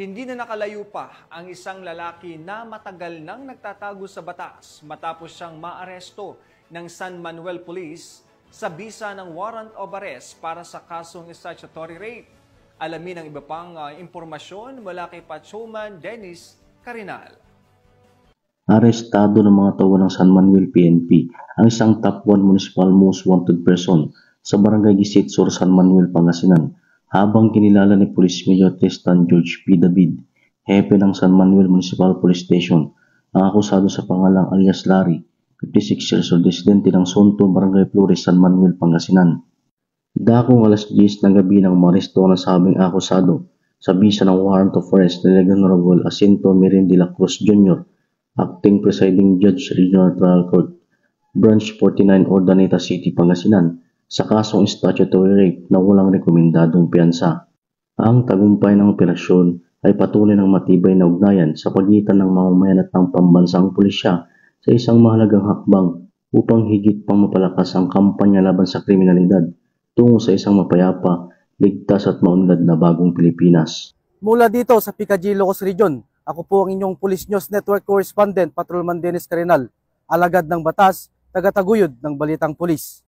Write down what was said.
Hindi na nakalayo pa ang isang lalaki na matagal nang nagtatago sa batas matapos siyang maaresto ng San Manuel Police sa bisa ng warrant of arrest para sa kasong statutory rape. Alamin ang iba pang impormasyon mula kay Patrolman Dennis Carinal. Arestado ng mga tauhan ng San Manuel PNP ang isang top 1 municipal most wanted person sa Barangay Gisit Sur, San Manuel, Pangasinan, habang kinilala ni Police Major Tristan George P. David, hepe ng San Manuel Municipal Police Station, ang akusado sa pangalang alias Larry, 56 years old, residente ng Sonto, Barangay Flores, San Manuel, Pangasinan. Dakong alas 10 ng gabi nang maresto ang sabing akusado sa bisa ng warrant of arrest ni Honorable Jacinto Mirin de la Cruz Jr., Acting Presiding Judge, Regional Trial Court, Branch 49, Urdaneta City, Pangasinan, sa kasong statutory rape na walang rekomendadong piyansa. Ang tagumpay ng operasyon ay patunay ng matibay na ugnayan sa pagitan ng mamamayan at ng pambansang pulisya sa isang mahalagang hakbang upang higit pang mapalakas ang kampanya laban sa kriminalidad tungo sa isang mapayapa, ligtas at maunlad na bagong Pilipinas. Mula dito sa Picadillo, Ilocos Region, ako po ang inyong Police News Network Correspondent, Patrolman Dennis Carinal, alagad ng batas, tagataguyod ng balitang pulis.